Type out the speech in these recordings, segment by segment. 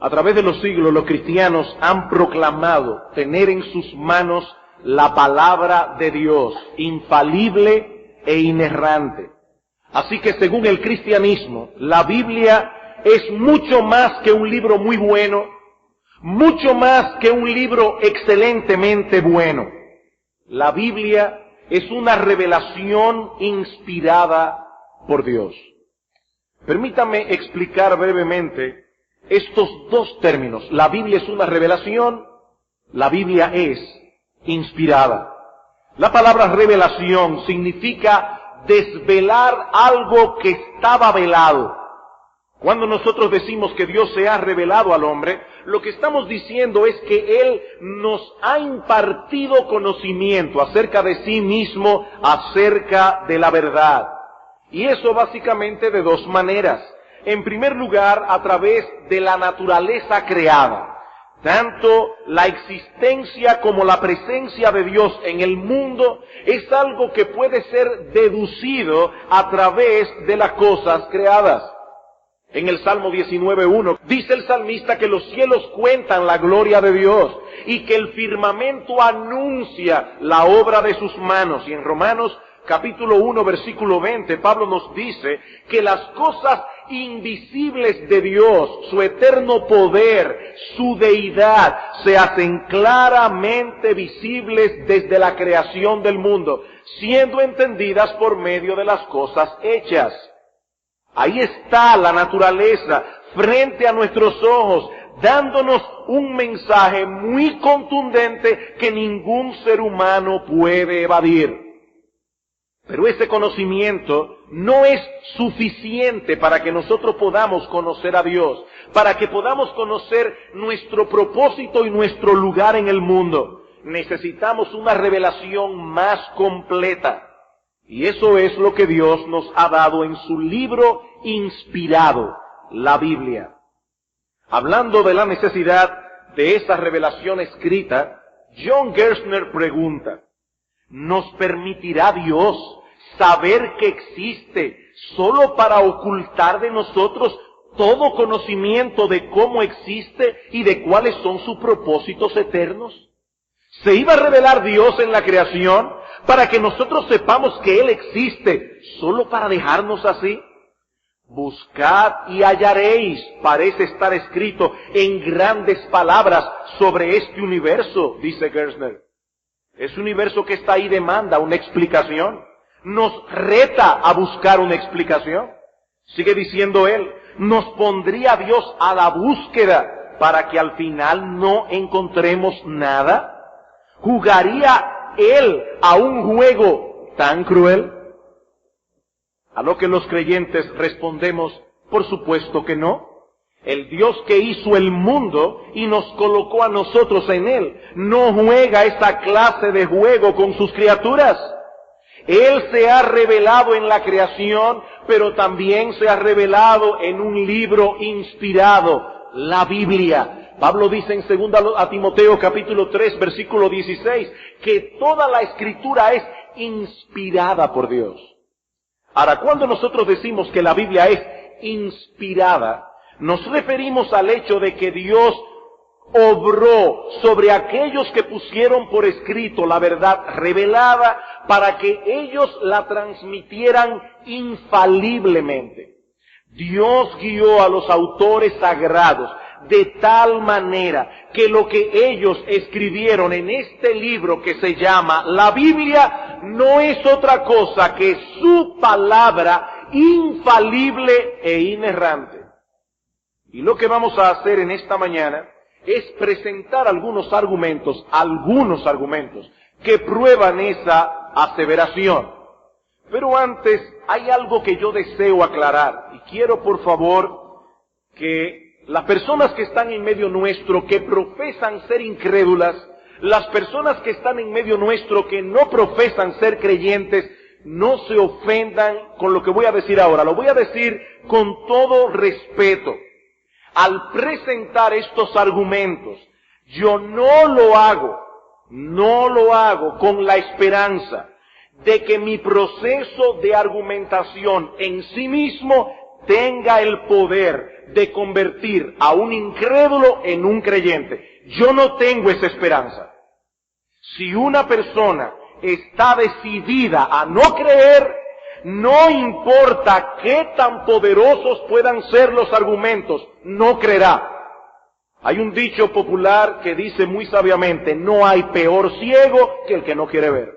A través de los siglos, los cristianos han proclamado tener en sus manos la palabra de Dios, infalible e inerrante. Así que según el cristianismo, la Biblia es mucho más que un libro muy bueno, mucho más que un libro excelentemente bueno. La Biblia es una revelación inspirada por Dios. Permítame explicar brevemente estos dos términos. La Biblia es una revelación, la Biblia es inspirada. La palabra revelación significa desvelar algo que estaba velado. Cuando nosotros decimos que Dios se ha revelado al hombre, lo que estamos diciendo es que Él nos ha impartido conocimiento acerca de sí mismo, acerca de la verdad. Y eso básicamente de dos maneras. En primer lugar, a través de la naturaleza creada. Tanto la existencia como la presencia de Dios en el mundo es algo que puede ser deducido a través de las cosas creadas. En el Salmo 19:1 dice el salmista que los cielos cuentan la gloria de Dios y que el firmamento anuncia la obra de sus manos. Y en Romanos capítulo 1 versículo 20 Pablo nos dice que las cosas invisibles de Dios, su eterno poder, su deidad, se hacen claramente visibles desde la creación del mundo, siendo entendidas por medio de las cosas hechas. Ahí está la naturaleza frente a nuestros ojos, dándonos un mensaje muy contundente que ningún ser humano puede evadir. Pero ese conocimiento no es suficiente para que nosotros podamos conocer a Dios, para que podamos conocer nuestro propósito y nuestro lugar en el mundo. Necesitamos una revelación más completa. Y eso es lo que Dios nos ha dado en su libro inspirado, la Biblia. Hablando de la necesidad de esa revelación escrita, John Gerstner pregunta, ¿nos permitirá Dios saber que existe solo para ocultar de nosotros todo conocimiento de cómo existe y de cuáles son sus propósitos eternos? ¿Se iba a revelar Dios en la creación para que nosotros sepamos que Él existe solo para dejarnos así? Buscad y hallaréis, parece estar escrito en grandes palabras sobre este universo, dice Gerstner. Ese universo que está ahí demanda una explicación. Nos reta a buscar una explicación. Sigue diciendo él, nos pondría Dios a la búsqueda para que al final no encontremos nada. ¿Jugaría Él a un juego tan cruel? A lo que los creyentes respondemos, por supuesto que no. El Dios que hizo el mundo y nos colocó a nosotros en él, no juega esa clase de juego con sus criaturas. Él se ha revelado en la creación, pero también se ha revelado en un libro inspirado, la Biblia. Pablo dice en 2 Timoteo capítulo 3 versículo 16 que toda la escritura es inspirada por Dios. Ahora, cuando nosotros decimos que la Biblia es inspirada, nos referimos al hecho de que Dios obró sobre aquellos que pusieron por escrito la verdad revelada para que ellos la transmitieran infaliblemente. Dios guió a los autores sagrados de tal manera que lo que ellos escribieron en este libro que se llama la Biblia no es otra cosa que su palabra infalible e inerrante. Y lo que vamos a hacer en esta mañana es presentar algunos argumentos que prueban esa aseveración. Pero antes hay algo que yo deseo aclarar y quiero por favor que las personas que están en medio nuestro, que profesan ser incrédulas, las personas que están en medio nuestro, que no profesan ser creyentes, no se ofendan con lo que voy a decir ahora. Lo voy a decir con todo respeto. Al presentar estos argumentos, yo no lo hago con la esperanza de que mi proceso de argumentación en sí mismo tenga el poder de convertir a un incrédulo en un creyente. Yo no tengo esa esperanza. Si una persona está decidida a no creer, no importa qué tan poderosos puedan ser los argumentos, no creerá. Hay un dicho popular que dice muy sabiamente, no hay peor ciego que el que no quiere ver.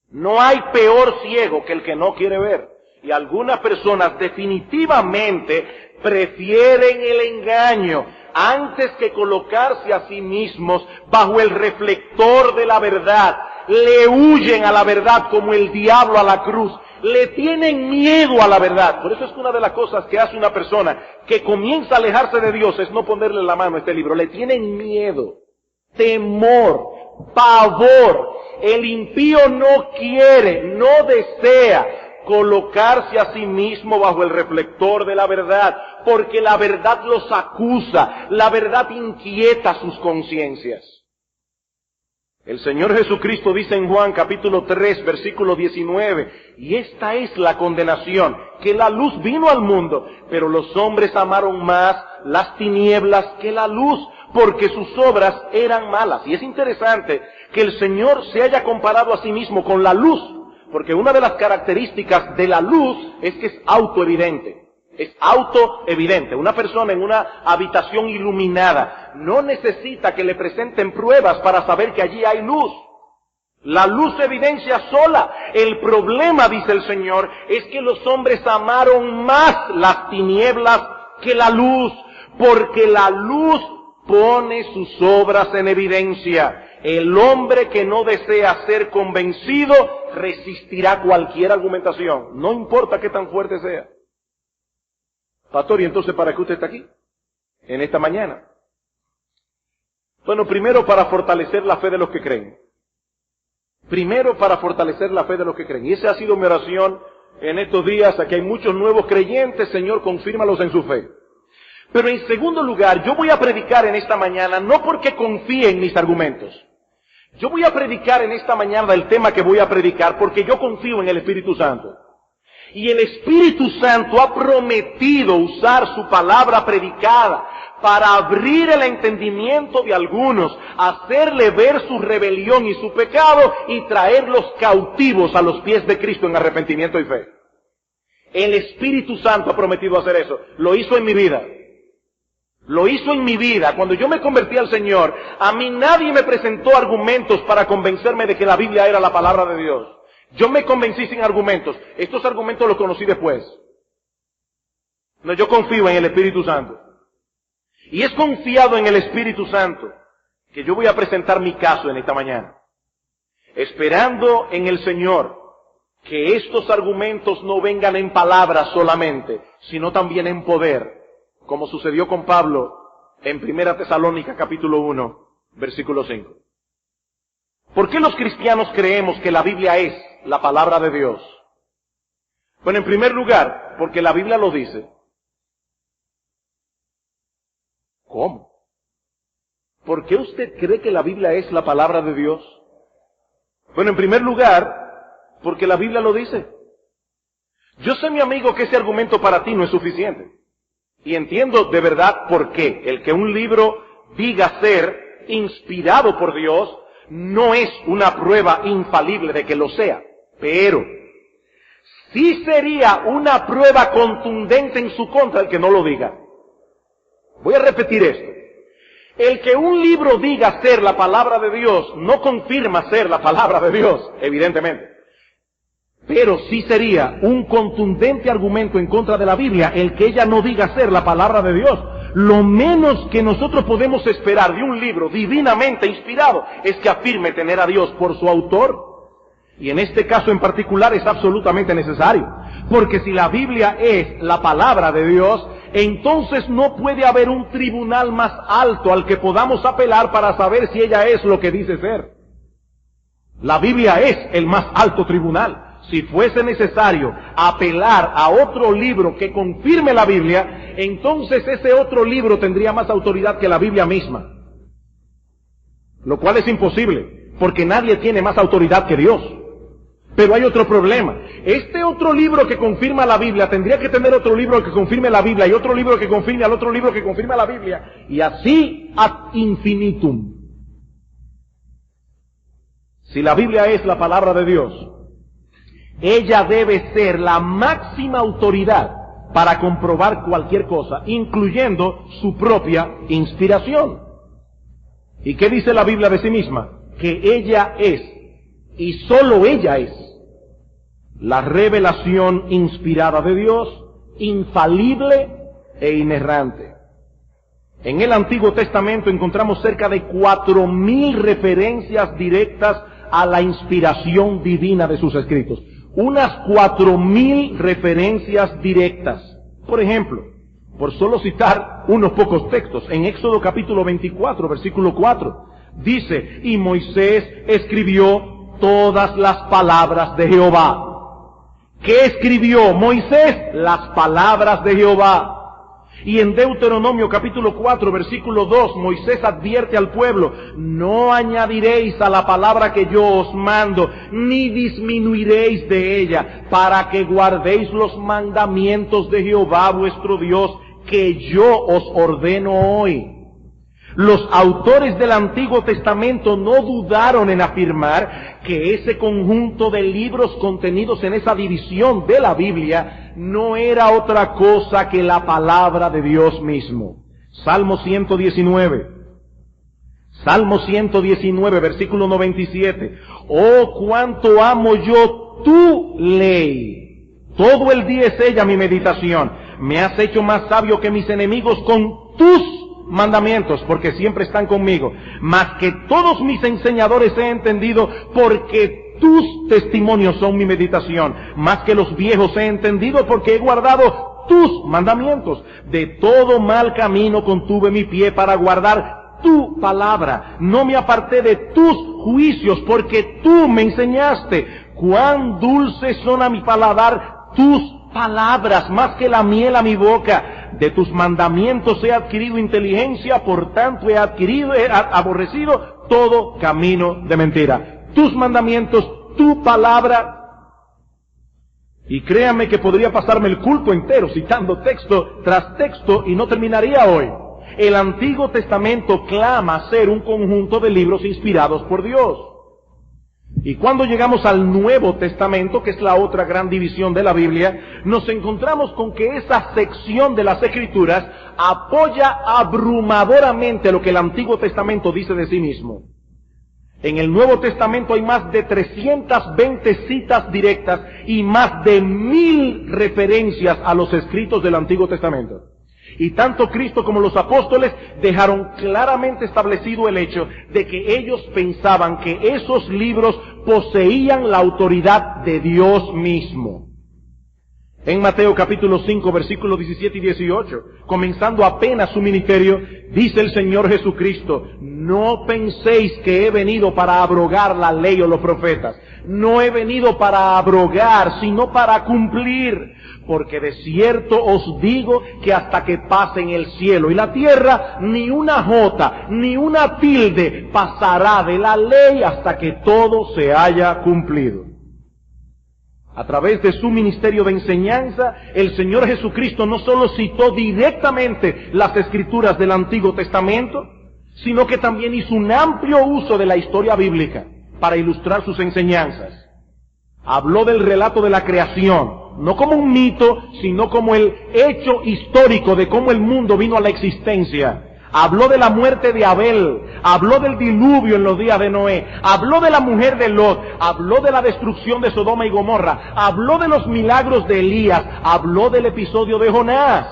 No hay peor ciego que el que no quiere ver. Y algunas personas definitivamente prefieren el engaño antes que colocarse a sí mismos bajo el reflector de la verdad. Le huyen a la verdad como el diablo a la cruz. Le tienen miedo a la verdad. Por eso es que una de las cosas que hace una persona que comienza a alejarse de Dios es no ponerle la mano a este libro. Le tienen miedo, temor, pavor. El impío no quiere, no desea colocarse a sí mismo bajo el reflector de la verdad, porque la verdad los acusa, la verdad inquieta sus conciencias. El Señor Jesucristo dice en Juan capítulo 3, versículo 19, y esta es la condenación, que la luz vino al mundo, pero los hombres amaron más las tinieblas que la luz, porque sus obras eran malas. Y es interesante que el Señor se haya comparado a sí mismo con la luz, porque una de las características de la luz es que es autoevidente. Es autoevidente. Una persona en una habitación iluminada no necesita que le presenten pruebas para saber que allí hay luz. La luz se evidencia sola. El problema, dice el Señor, es que los hombres amaron más las tinieblas que la luz, porque la luz pone sus obras en evidencia. El hombre que no desea ser convencido resistirá cualquier argumentación, no importa qué tan fuerte sea. Pastor, ¿y entonces para qué usted está aquí? En esta mañana. Bueno, primero para fortalecer la fe de los que creen. Primero para fortalecer la fe de los que creen. Y esa ha sido mi oración en estos días. Aquí hay muchos nuevos creyentes. Señor, confírmalos en su fe. Pero en segundo lugar, yo voy a predicar en esta mañana no porque confíe en mis argumentos. Yo voy a predicar en esta mañana el tema que voy a predicar porque yo confío en el Espíritu Santo. Y el Espíritu Santo ha prometido usar su palabra predicada para abrir el entendimiento de algunos, hacerle ver su rebelión y su pecado y traerlos cautivos a los pies de Cristo en arrepentimiento y fe. El Espíritu Santo ha prometido hacer eso. Lo hizo en mi vida. Lo hizo en mi vida. Cuando yo me convertí al Señor, a mí nadie me presentó argumentos para convencerme de que la Biblia era la palabra de Dios. Yo me convencí sin argumentos. Estos argumentos los conocí después. No, yo confío en el Espíritu Santo. Y es confiado en el Espíritu Santo que yo voy a presentar mi caso en esta mañana. Esperando en el Señor que estos argumentos no vengan en palabras solamente, sino también en poder, como sucedió con Pablo en 1 Tesalónica capítulo 1, versículo 5. ¿Por qué los cristianos creemos que la Biblia es la palabra de Dios? Bueno, en primer lugar, porque la Biblia lo dice. ¿Cómo? ¿Por qué usted cree que la Biblia es la palabra de Dios? Bueno, en primer lugar, porque la Biblia lo dice. Yo sé, mi amigo, que ese argumento para ti no es suficiente. Y entiendo de verdad por qué. El que un libro diga ser inspirado por Dios no es una prueba infalible de que lo sea. Pero sí sería una prueba contundente en su contra el que no lo diga. Voy a repetir esto. El que un libro diga ser la palabra de Dios no confirma ser la palabra de Dios, evidentemente. Pero sí sería un contundente argumento en contra de la Biblia el que ella no diga ser la palabra de Dios. Lo menos que nosotros podemos esperar de un libro divinamente inspirado es que afirme tener a Dios por su autor. Y en este caso en particular es absolutamente necesario. Porque si la Biblia es la palabra de Dios, entonces no puede haber un tribunal más alto al que podamos apelar para saber si ella es lo que dice ser. La Biblia es el más alto tribunal. Si fuese necesario apelar a otro libro que confirme la Biblia, entonces ese otro libro tendría más autoridad que la Biblia misma. Lo cual es imposible, porque nadie tiene más autoridad que Dios. Pero hay otro problema. Este otro libro que confirma la Biblia tendría que tener otro libro que confirme la Biblia y otro libro que confirme al otro libro que confirma la Biblia. Y así ad infinitum. Si la Biblia es la palabra de Dios, ella debe ser la máxima autoridad para comprobar cualquier cosa, incluyendo su propia inspiración. ¿Y qué dice la Biblia de sí misma? Que ella es, y sólo ella es, la revelación inspirada de Dios, infalible e inerrante. En el Antiguo Testamento encontramos cerca de 4.000 referencias directas a la inspiración divina de sus escritos. Unas 4.000 referencias directas. Por ejemplo, por solo citar unos pocos textos, en Éxodo capítulo 24, versículo 4, dice, y Moisés escribió todas las palabras de Jehová. ¿Qué escribió Moisés? Las palabras de Jehová. Y en Deuteronomio capítulo 4, versículo 2, Moisés advierte al pueblo, no añadiréis a la palabra que yo os mando, ni disminuiréis de ella, para que guardéis los mandamientos de Jehová vuestro Dios, que yo os ordeno hoy. Los autores del Antiguo Testamento no dudaron en afirmar que ese conjunto de libros contenidos en esa división de la Biblia no era otra cosa que la palabra de Dios mismo. Salmo 119. Salmo 119, versículo 97. Oh, cuánto amo yo tu ley. Todo el día es ella mi meditación. Me has hecho más sabio que mis enemigos con tus mandamientos, porque siempre están conmigo. Más que todos mis enseñadores he entendido, porque tus testimonios son mi meditación. Más que los viejos he entendido, porque he guardado tus mandamientos. De todo mal camino contuve mi pie para guardar tu palabra. No me aparté de tus juicios, porque tú me enseñaste. Cuán dulces son a mi paladar tus palabras, más que la miel a mi boca. De tus mandamientos he adquirido inteligencia, por tanto he aborrecido todo camino de mentira. Tus mandamientos, tu palabra. Y créame que podría pasarme el culto entero citando texto tras texto y no terminaría hoy. El Antiguo Testamento clama ser un conjunto de libros inspirados por Dios. Y cuando llegamos al Nuevo Testamento, que es la otra gran división de la Biblia, nos encontramos con que esa sección de las Escrituras apoya abrumadoramente lo que el Antiguo Testamento dice de sí mismo. En el Nuevo Testamento hay más de 320 citas directas y más de 1000 referencias a los escritos del Antiguo Testamento. Y tanto Cristo como los apóstoles dejaron claramente establecido el hecho de que ellos pensaban que esos libros poseían la autoridad de Dios mismo. En Mateo capítulo 5, versículos 17 y 18, comenzando apenas su ministerio, dice el Señor Jesucristo, no penséis que he venido para abrogar la ley o los profetas. No he venido para abrogar, sino para cumplir. Porque de cierto os digo que hasta que pasen el cielo y la tierra, ni una jota, ni una tilde pasará de la ley hasta que todo se haya cumplido. A través de su ministerio de enseñanza, el Señor Jesucristo no solo citó directamente las Escrituras del Antiguo Testamento, sino que también hizo un amplio uso de la historia bíblica para ilustrar sus enseñanzas. Habló del relato de la creación, no como un mito, sino como el hecho histórico de cómo el mundo vino a la existencia. Habló de la muerte de Abel, habló del diluvio en los días de Noé, habló de la mujer de Lot, habló de la destrucción de Sodoma y Gomorra, habló de los milagros de Elías, habló del episodio de Jonás.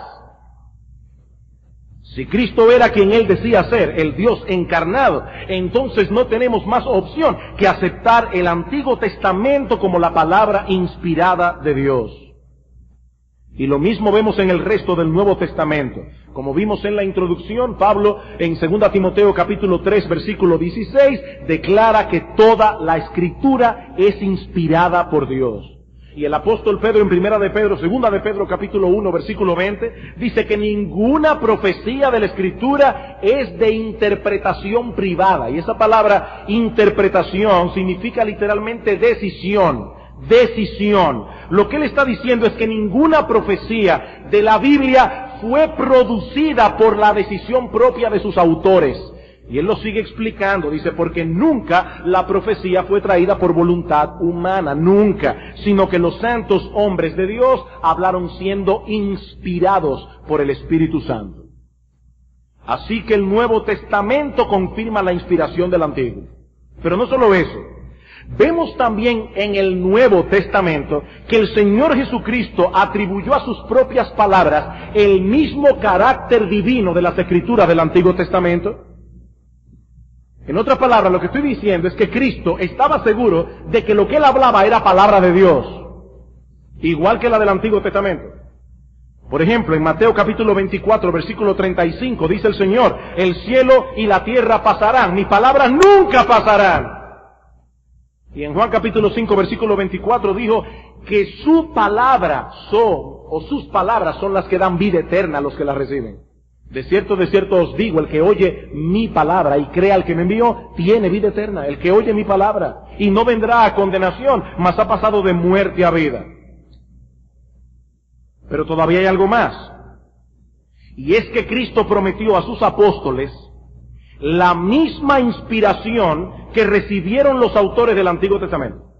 Si Cristo era quien Él decía ser, el Dios encarnado, entonces no tenemos más opción que aceptar el Antiguo Testamento como la palabra inspirada de Dios. Y lo mismo vemos en el resto del Nuevo Testamento. Como vimos en la introducción, Pablo en 2 Timoteo capítulo 3 versículo 16 declara que toda la Escritura es inspirada por Dios. Y el apóstol Pedro en 2 de Pedro capítulo 1 versículo 20 dice que ninguna profecía de la Escritura es de interpretación privada. Y esa palabra interpretación significa literalmente decisión, decisión. Lo que él está diciendo es que ninguna profecía de la Biblia fue producida por la decisión propia de sus autores. Y él lo sigue explicando, dice, porque nunca la profecía fue traída por voluntad humana, nunca, sino que los santos hombres de Dios hablaron siendo inspirados por el Espíritu Santo. Así que el Nuevo Testamento confirma la inspiración del Antiguo. Pero no solo eso, vemos también en el Nuevo Testamento que el Señor Jesucristo atribuyó a sus propias palabras el mismo carácter divino de las Escrituras del Antiguo Testamento. En otras palabras, lo que estoy diciendo es que Cristo estaba seguro de que lo que él hablaba era palabra de Dios, igual que la del Antiguo Testamento. Por ejemplo, en Mateo capítulo 24, versículo 35, dice el Señor, el cielo y la tierra pasarán, mis palabras nunca pasarán. Y en Juan capítulo 5, versículo 24 dijo que su palabra sus palabras son las que dan vida eterna a los que las reciben. De cierto os digo, el que oye mi palabra y crea al que me envió, tiene vida eterna. El que oye mi palabra y no vendrá a condenación, mas ha pasado de muerte a vida. Pero todavía hay algo más. Y es que Cristo prometió a sus apóstoles la misma inspiración que recibieron los autores del Antiguo Testamento.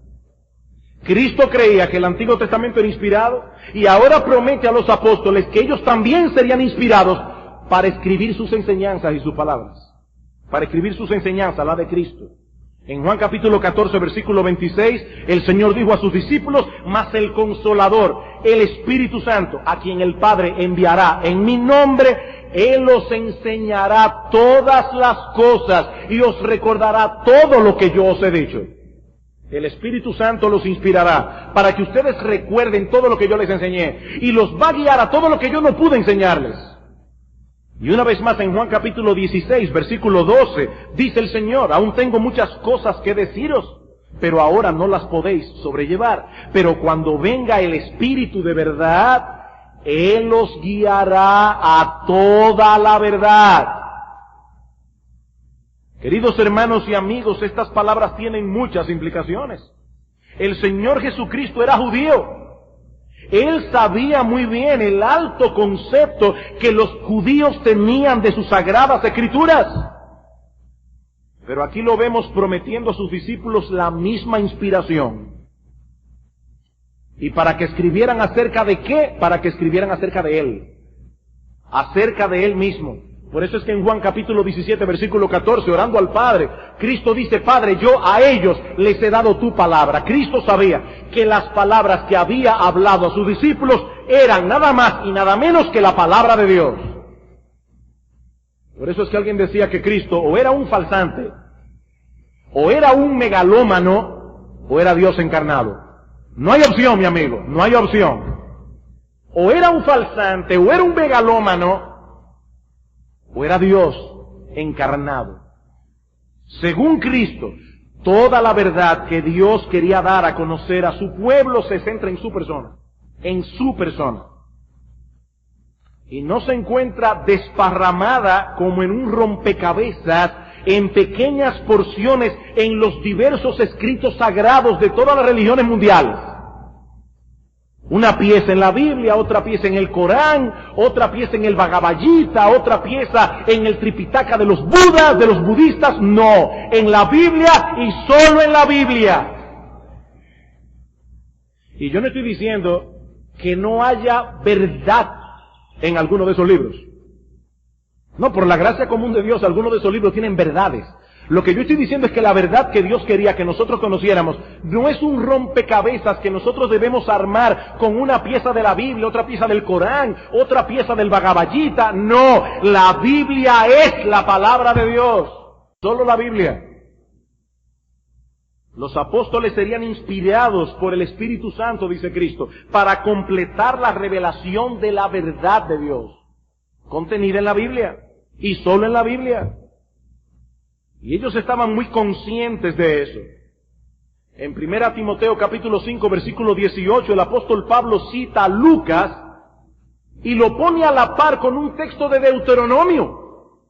Cristo creía que el Antiguo Testamento era inspirado y ahora promete a los apóstoles que ellos también serían inspirados para escribir sus enseñanzas y sus palabras. Para escribir sus enseñanzas, la de Cristo. En Juan capítulo 14, versículo 26, el Señor dijo a sus discípulos, mas el Consolador, el Espíritu Santo, a quien el Padre enviará en mi nombre, Él os enseñará todas las cosas y os recordará todo lo que yo os he dicho. El Espíritu Santo los inspirará para que ustedes recuerden todo lo que yo les enseñé y los va a guiar a todo lo que yo no pude enseñarles. Y una vez más en Juan capítulo 16, versículo 12, dice el Señor, aún tengo muchas cosas que deciros, pero ahora no las podéis sobrellevar. Pero cuando venga el Espíritu de verdad, Él os guiará a toda la verdad. Queridos hermanos y amigos, estas palabras tienen muchas implicaciones. El Señor Jesucristo era judío. Él sabía muy bien el alto concepto que los judíos tenían de sus sagradas escrituras. Pero aquí lo vemos prometiendo a sus discípulos la misma inspiración. ¿Y para que escribieran acerca de qué? Para que escribieran acerca de Él. Acerca de Él mismo. Por eso es que en Juan capítulo 17, versículo 14, orando al Padre, Cristo dice, Padre, yo a ellos les he dado tu palabra. Cristo sabía que las palabras que había hablado a sus discípulos eran nada más y nada menos que la palabra de Dios. Por eso es que alguien decía que Cristo o era un falsante, o era un megalómano, o era Dios encarnado. No hay opción, mi amigo, no hay opción. O era un falsante, o era un megalómano, o era Dios encarnado. Según Cristo, toda la verdad que Dios quería dar a conocer a su pueblo se centra en su persona. En su persona. Y no se encuentra desparramada como en un rompecabezas, en pequeñas porciones en los diversos escritos sagrados de todas las religiones mundiales. Una pieza en la Biblia, otra pieza en el Corán, otra pieza en el Bhagavad Gita, otra pieza en el Tripitaka de los Budas, de los budistas. No, en la Biblia y solo en la Biblia. Y yo no estoy diciendo que no haya verdad en alguno de esos libros. No, por la gracia común de Dios, algunos de esos libros tienen verdades. Lo que yo estoy diciendo es que la verdad que Dios quería que nosotros conociéramos no es un rompecabezas que nosotros debemos armar con una pieza de la Biblia, otra pieza del Corán, otra pieza del Bhagavad Gita. No, la Biblia es la palabra de Dios. Solo la Biblia. Los apóstoles serían inspirados por el Espíritu Santo, dice Cristo, para completar la revelación de la verdad de Dios, contenida en la Biblia, y solo en la Biblia. Y ellos estaban muy conscientes de eso. En 1 Timoteo capítulo 5, versículo 18, el apóstol Pablo cita a Lucas y lo pone a la par con un texto de Deuteronomio.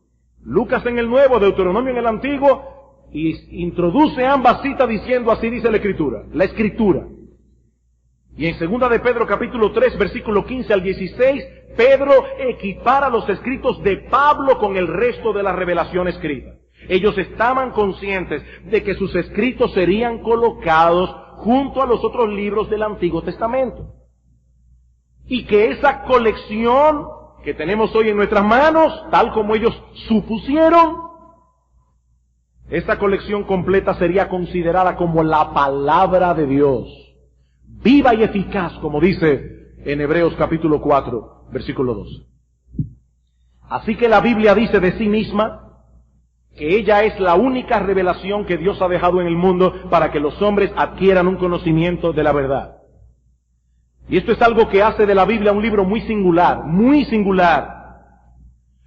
Lucas en el Nuevo, Deuteronomio en el Antiguo, y introduce ambas citas diciendo, así dice la Escritura. La Escritura. Y en 2 de Pedro capítulo 3, versículo 15 al 16, Pedro equipara los escritos de Pablo con el resto de la revelación escrita. Ellos estaban conscientes de que sus escritos serían colocados junto a los otros libros del Antiguo Testamento. Y que esa colección que tenemos hoy en nuestras manos, tal como ellos supusieron, esta colección completa sería considerada como la palabra de Dios, viva y eficaz, como dice en Hebreos capítulo 4, versículo 12. Así que la Biblia dice de sí misma que ella es la única revelación que Dios ha dejado en el mundo para que los hombres adquieran un conocimiento de la verdad. Y esto es algo que hace de la Biblia un libro muy singular, muy singular.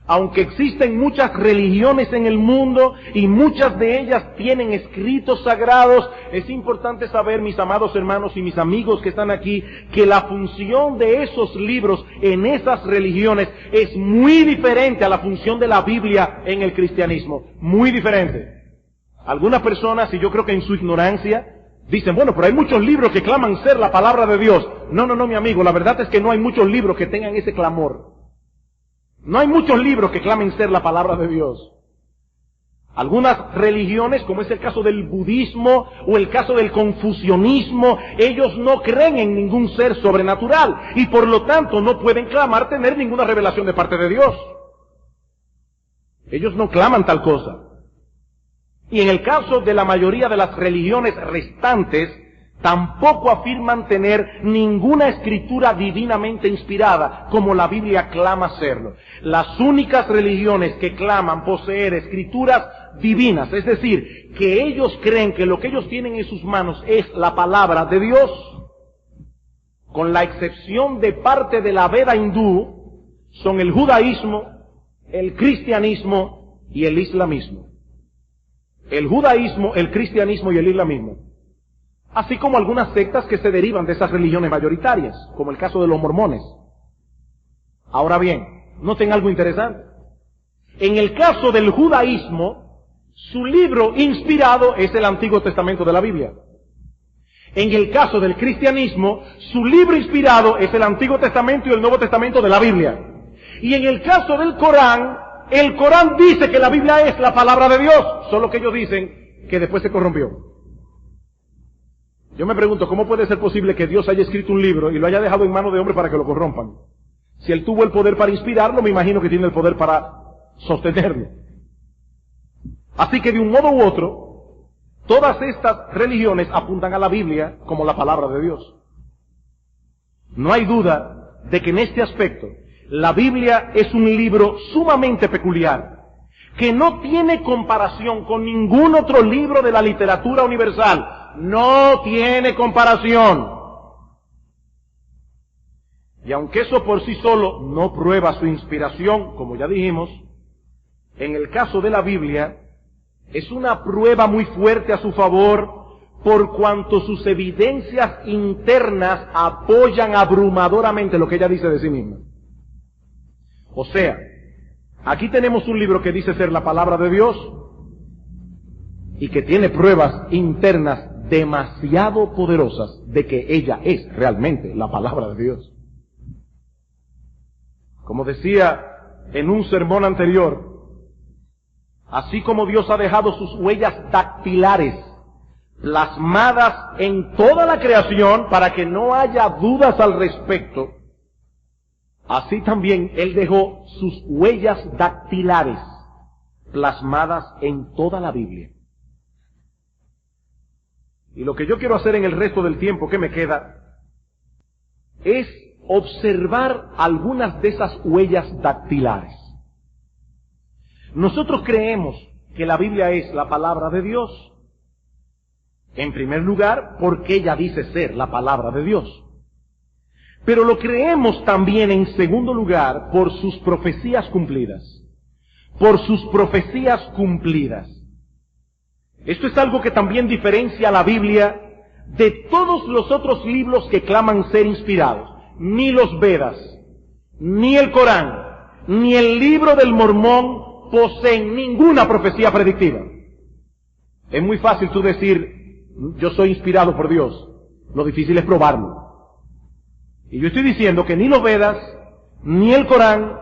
Aunque existen muchas religiones en el mundo y muchas de ellas tienen escritos sagrados, es importante saber, mis amados hermanos y mis amigos que están aquí, que la función de esos libros en esas religiones es muy diferente a la función de la Biblia en el cristianismo. Muy diferente. Algunas personas, y yo creo que en su ignorancia, dicen, bueno, pero hay muchos libros que claman ser la palabra de Dios. No, mi amigo, la verdad es que no hay muchos libros que tengan ese clamor. No hay muchos libros que clamen ser la palabra de Dios. Algunas religiones, como es el caso del budismo o el caso del confucianismo, ellos no creen en ningún ser sobrenatural y por lo tanto no pueden clamar tener ninguna revelación de parte de Dios. Ellos no claman tal cosa. Y en el caso de la mayoría de las religiones restantes, tampoco afirman tener ninguna escritura divinamente inspirada, como la Biblia clama serlo. Las únicas religiones que claman poseer escrituras divinas, es decir, que ellos creen que lo que ellos tienen en sus manos es la palabra de Dios, con la excepción de parte de la Veda hindú, son el judaísmo, el cristianismo y el islamismo. El judaísmo, el cristianismo y el islamismo. Así como algunas sectas que se derivan de esas religiones mayoritarias, como el caso de los mormones. Ahora bien, noten algo interesante. En el caso del judaísmo, su libro inspirado es el Antiguo Testamento de la Biblia. En el caso del cristianismo, su libro inspirado es el Antiguo Testamento y el Nuevo Testamento de la Biblia. Y en el caso del Corán, el Corán dice que la Biblia es la palabra de Dios, solo que ellos dicen que después se corrompió. Yo me pregunto, ¿cómo puede ser posible que Dios haya escrito un libro y lo haya dejado en manos de hombres para que lo corrompan? Si Él tuvo el poder para inspirarlo, me imagino que tiene el poder para sostenerlo. Así que de un modo u otro, todas estas religiones apuntan a la Biblia como la palabra de Dios. No hay duda de que en este aspecto, la Biblia es un libro sumamente peculiar, que no tiene comparación con ningún otro libro de la literatura universal. No tiene comparación. Y aunque eso por sí solo no prueba su inspiración, como ya dijimos, en el caso de la Biblia, es una prueba muy fuerte a su favor, por cuanto sus evidencias internas apoyan abrumadoramente lo que ella dice de sí misma. O sea, aquí tenemos un libro que dice ser la palabra de Dios y que tiene pruebas internas demasiado poderosas de que ella es realmente la palabra de Dios. Como decía en un sermón anterior, así como Dios ha dejado sus huellas dactilares plasmadas en toda la creación para que no haya dudas al respecto, así también Él dejó sus huellas dactilares plasmadas en toda la Biblia. Y lo que yo quiero hacer en el resto del tiempo que me queda es observar algunas de esas huellas dactilares. Nosotros creemos que la Biblia es la palabra de Dios. En primer lugar, porque ella dice ser la palabra de Dios. Pero lo creemos también en segundo lugar por sus profecías cumplidas. Por sus profecías cumplidas. Esto es algo que también diferencia a la Biblia de todos los otros libros que claman ser inspirados. Ni los Vedas, ni el Corán, ni el libro del Mormón poseen ninguna profecía predictiva. Es muy fácil tú decir, yo soy inspirado por Dios. Lo difícil es probarlo. Y yo estoy diciendo que ni los Vedas, ni el Corán,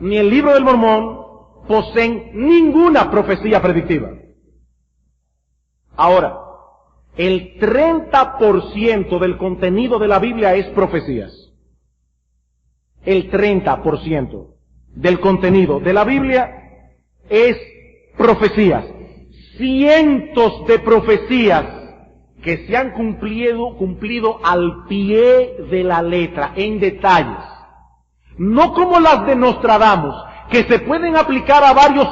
ni el libro del Mormón poseen ninguna profecía predictiva. Ahora, el 30% del contenido de la Biblia es profecías. El 30% del contenido de la Biblia es profecías. Cientos de profecías que se han cumplido al pie de la letra, en detalles. No como las de Nostradamus, que se pueden aplicar a varios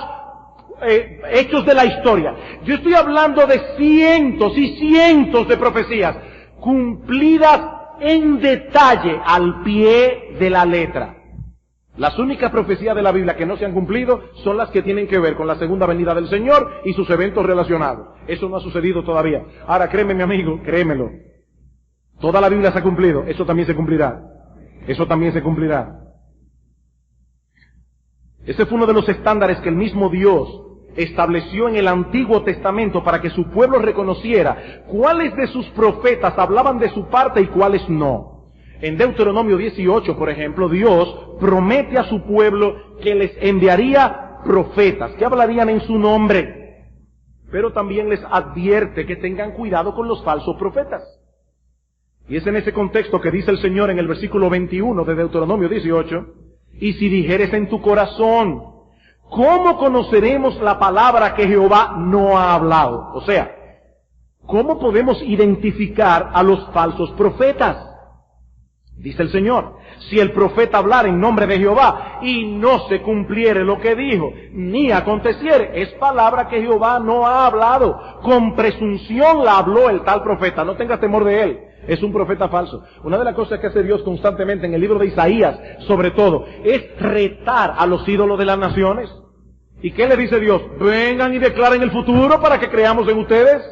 hechos de la historia. Yo estoy hablando de cientos y cientos de profecías cumplidas en detalle al pie de la letra. Las únicas profecías de la Biblia que no se han cumplido son las que tienen que ver con la segunda venida del Señor y sus eventos relacionados. Eso no ha sucedido todavía. Ahora, créeme, mi amigo, créemelo. Toda la Biblia se ha cumplido. Eso también se cumplirá. Eso también se cumplirá. Ese fue uno de los estándares que el mismo Dios estableció en el Antiguo Testamento para que su pueblo reconociera cuáles de sus profetas hablaban de su parte y cuáles no. En Deuteronomio 18, por ejemplo, Dios promete a su pueblo que les enviaría profetas que hablarían en su nombre, pero también les advierte que tengan cuidado con los falsos profetas. Y es en ese contexto que dice el Señor en el versículo 21 de Deuteronomio 18, y si dijeres en tu corazón, ¿cómo conoceremos la palabra que Jehová no ha hablado? O sea, ¿cómo podemos identificar a los falsos profetas? Dice el Señor, si el profeta hablara en nombre de Jehová y no se cumpliere lo que dijo, ni aconteciere, es palabra que Jehová no ha hablado. Con presunción la habló el tal profeta, no tengas temor de él. Es un profeta falso. Una de las cosas que hace Dios constantemente en el libro de Isaías, sobre todo, es retar a los ídolos de las naciones. ¿Y qué le dice Dios? Vengan y declaren el futuro para que creamos en ustedes.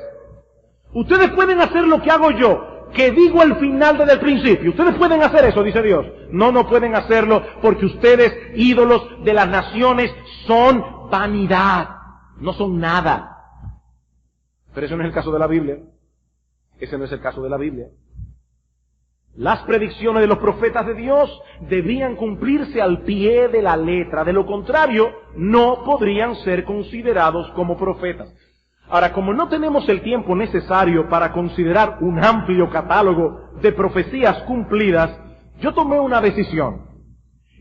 Ustedes pueden hacer lo que hago yo, que digo el final desde el principio. Ustedes pueden hacer eso, dice Dios. No, no pueden hacerlo porque ustedes, ídolos de las naciones, son vanidad. No son nada. Pero eso no es el caso de la Biblia. Ese no es el caso de la Biblia. Las predicciones de los profetas de Dios debían cumplirse al pie de la letra. De lo contrario, no podrían ser considerados como profetas. Ahora, como no tenemos el tiempo necesario para considerar un amplio catálogo de profecías cumplidas, yo tomé una decisión.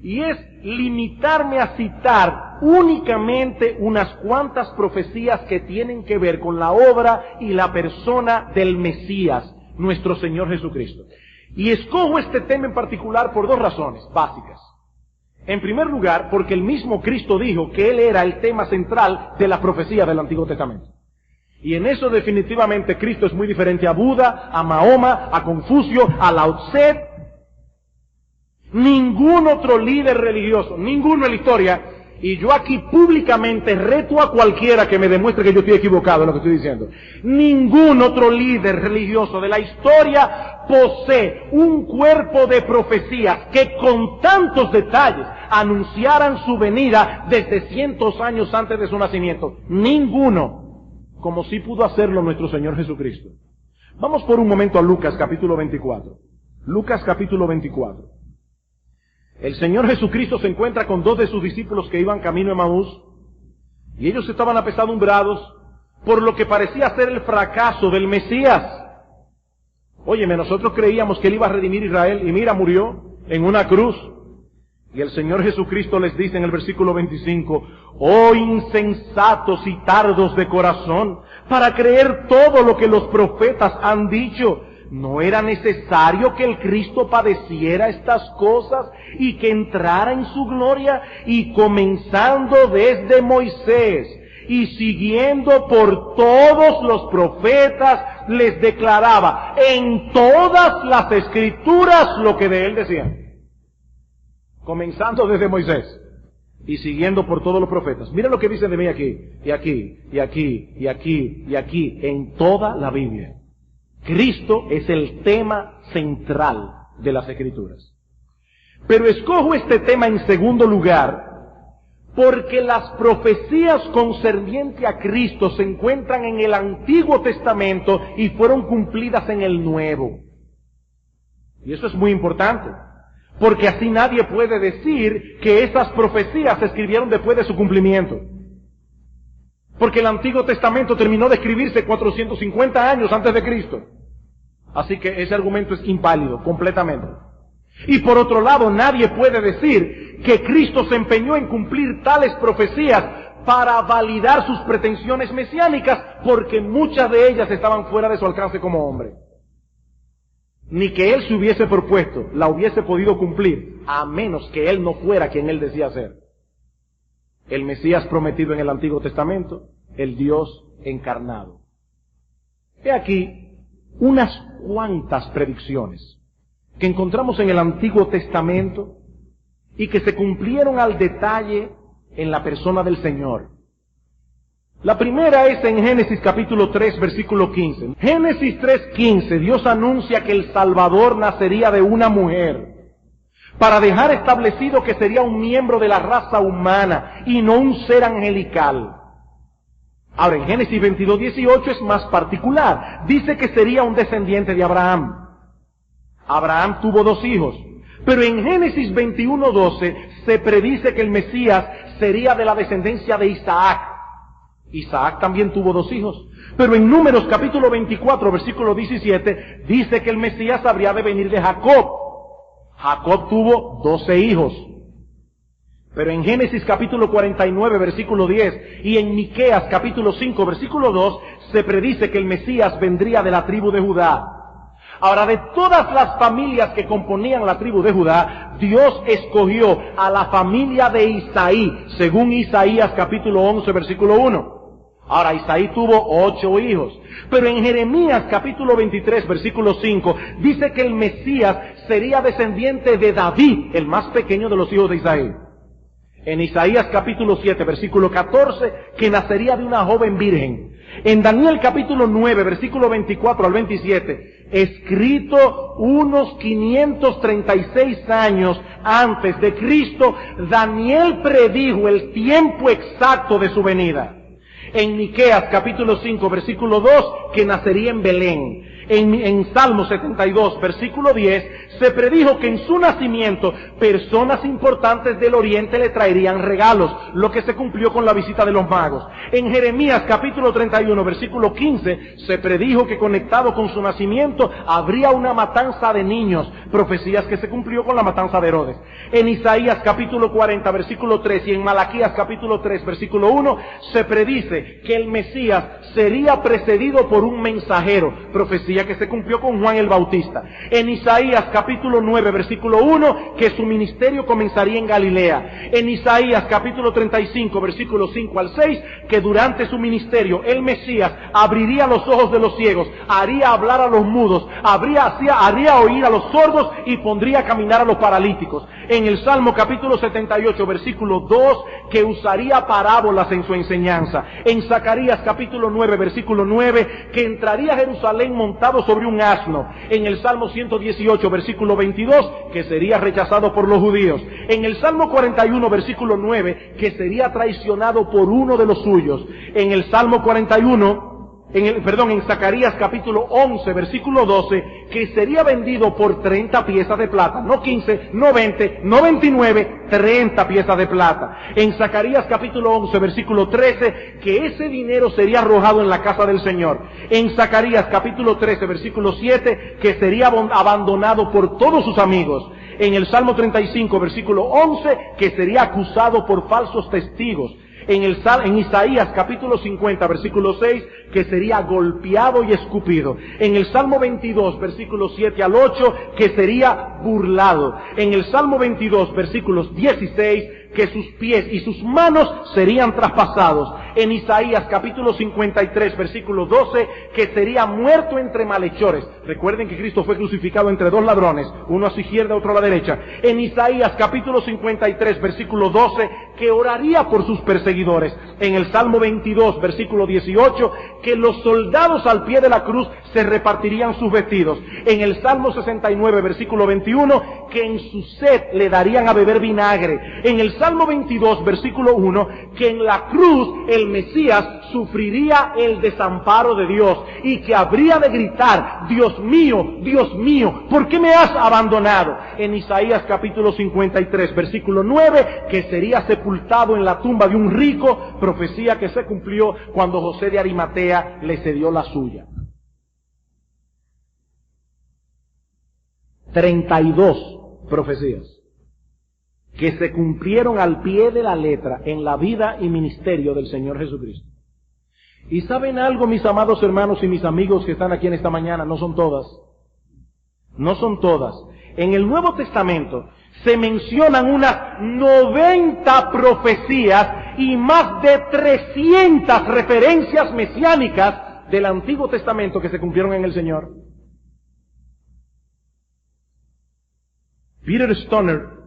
Y es limitarme a citar únicamente unas cuantas profecías que tienen que ver con la obra y la persona del Mesías, nuestro Señor Jesucristo. Y escojo este tema en particular por dos razones básicas. En primer lugar, porque el mismo Cristo dijo que Él era el tema central de la profecía del Antiguo Testamento. Y en eso definitivamente Cristo es muy diferente a Buda, a Mahoma, a Confucio, a Lao Tse. Ningún otro líder religioso, ninguno en la historia, y yo aquí públicamente reto a cualquiera que me demuestre que yo estoy equivocado en lo que estoy diciendo. Ningún otro líder religioso de la historia posee un cuerpo de profecías que con tantos detalles anunciaran su venida desde cientos años antes de su nacimiento. Ninguno, como sí pudo hacerlo nuestro Señor Jesucristo. Vamos por un momento a Lucas capítulo 24. Lucas capítulo 24. El Señor Jesucristo se encuentra con dos de sus discípulos que iban camino a Emaús, y ellos estaban apesadumbrados por lo que parecía ser el fracaso del Mesías. Óyeme, nosotros creíamos que Él iba a redimir a Israel, y mira, murió en una cruz. Y el Señor Jesucristo les dice en el versículo 25, oh insensatos y tardos de corazón, para creer todo lo que los profetas han dicho. ¿No era necesario que el Cristo padeciera estas cosas y que entrara en su gloria? Y comenzando desde Moisés y siguiendo por todos los profetas, les declaraba en todas las Escrituras lo que de Él decían. Comenzando desde Moisés y siguiendo por todos los profetas. Mira lo que dice de mí aquí, y aquí, y aquí, y aquí, y aquí, en toda la Biblia. Cristo es el tema central de las Escrituras. Pero escojo este tema en segundo lugar porque las profecías concernientes a Cristo se encuentran en el Antiguo Testamento y fueron cumplidas en el Nuevo. Y eso es muy importante, porque así nadie puede decir que esas profecías se escribieron después de su cumplimiento. Porque el Antiguo Testamento terminó de escribirse 450 años antes de Cristo. Así que ese argumento es inválido, completamente. Y por otro lado, nadie puede decir que Cristo se empeñó en cumplir tales profecías para validar sus pretensiones mesiánicas, porque muchas de ellas estaban fuera de su alcance como hombre. Ni que Él se hubiese propuesto, la hubiese podido cumplir, a menos que Él no fuera quien Él decía ser. El Mesías prometido en el Antiguo Testamento, el Dios encarnado. He aquí unas cuantas predicciones que encontramos en el Antiguo Testamento y que se cumplieron al detalle en la persona del Señor. La primera es en Génesis capítulo 3, versículo 15. Génesis 3:15, Dios anuncia que el Salvador nacería de una mujer, para dejar establecido que sería un miembro de la raza humana y no un ser angelical. Ahora, en Génesis 22:18 es más particular. Dice que sería un descendiente de Abraham. Abraham tuvo 2 hijos. Pero en Génesis 21:12 se predice que el Mesías sería de la descendencia de Isaac. Isaac también tuvo 2 hijos. Pero en Números capítulo 24, versículo 17, dice que el Mesías habría de venir de Jacob. Jacob tuvo 12 hijos. Pero en Génesis capítulo 49, versículo 10, y en Miqueas capítulo 5, versículo 2, se predice que el Mesías vendría de la tribu de Judá. Ahora, de todas las familias que componían la tribu de Judá, Dios escogió a la familia de Isaí, según Isaías capítulo 11, versículo 1. Ahora, Isaí tuvo 8 hijos. Pero en Jeremías capítulo 23, versículo 5, dice que el Mesías sería descendiente de David, el más pequeño de los hijos de Isaí. En Isaías capítulo 7, versículo 14, que nacería de una joven virgen. En Daniel capítulo 9, versículo 24 al 27, escrito unos 536 años antes de Cristo, Daniel predijo el tiempo exacto de su venida. En Miqueas capítulo 5, versículo 2, que nacería en Belén. En Salmo 72, versículo 10, se predijo que en su nacimiento personas importantes del oriente le traerían regalos, lo que se cumplió con la visita de los magos. En Jeremías capítulo 31, versículo 15, se predijo que conectado con su nacimiento habría una matanza de niños, profecías que se cumplió con la matanza de Herodes. En Isaías capítulo 40, versículo 3 y en Malaquías capítulo 3, versículo 1, se predice que el Mesías sería precedido por un mensajero, profecía que se cumplió con Juan el Bautista. En Isaías capítulo 9, versículo 1, que su ministerio comenzaría en Galilea. En Isaías capítulo 35, versículo 5 al 6, que durante su ministerio el Mesías abriría los ojos de los ciegos, haría hablar a los mudos, haría oír a los sordos y pondría a caminar a los paralíticos. En el Salmo capítulo 78, versículo 2, que usaría parábolas en su enseñanza. En Zacarías capítulo 9, versículo 9, que entraría a Jerusalén montado sobre un asno. En el Salmo 118, versículo 22, que sería rechazado por los judíos. En el Salmo 41, versículo 9, que sería traicionado por uno de los suyos. En el Salmo 41, en Zacarías capítulo 11, versículo 12, que sería vendido por 30 piezas de plata, no 15, no 20, no 29, 30 piezas de plata. En Zacarías capítulo 11, versículo 13, que ese dinero sería arrojado en la casa del Señor. En Zacarías capítulo 13, versículo 7, que sería abandonado por todos sus amigos. En el Salmo 35, versículo 11, que sería acusado por falsos testigos. En Isaías capítulo 50, versículo 6, que sería golpeado y escupido. En el Salmo 22, versículos 7 al 8, que sería burlado. En el Salmo 22, versículos 16, que sus pies y sus manos serían traspasados. En Isaías capítulo 53, versículo 12, que sería muerto entre malhechores. Recuerden que Cristo fue crucificado entre 2 ladrones, uno a su izquierda, otro a la derecha. En Isaías capítulo 53, versículo 12, que oraría por sus perseguidores. En el Salmo 22, versículo 18, que los soldados al pie de la cruz se repartirían sus vestidos. En el Salmo 69, versículo 21, que en su sed le darían a beber vinagre. En el Salmo 22, versículo 1, que en la cruz el Mesías sufriría el desamparo de Dios y que habría de gritar, Dios mío, ¿por qué me has abandonado? En Isaías capítulo 53, versículo 9, que sería sepultado en la tumba de un rico, profecía que se cumplió cuando José de Arimatea le cedió la suya. 32 profecías que se cumplieron al pie de la letra en la vida y ministerio del Señor Jesucristo. ¿Y saben algo, mis amados hermanos y mis amigos que están aquí en esta mañana? No son todas. No son todas. En el Nuevo Testamento se mencionan unas 90 profecías y más de 300 referencias mesiánicas del Antiguo Testamento que se cumplieron en el Señor. Peter Stoner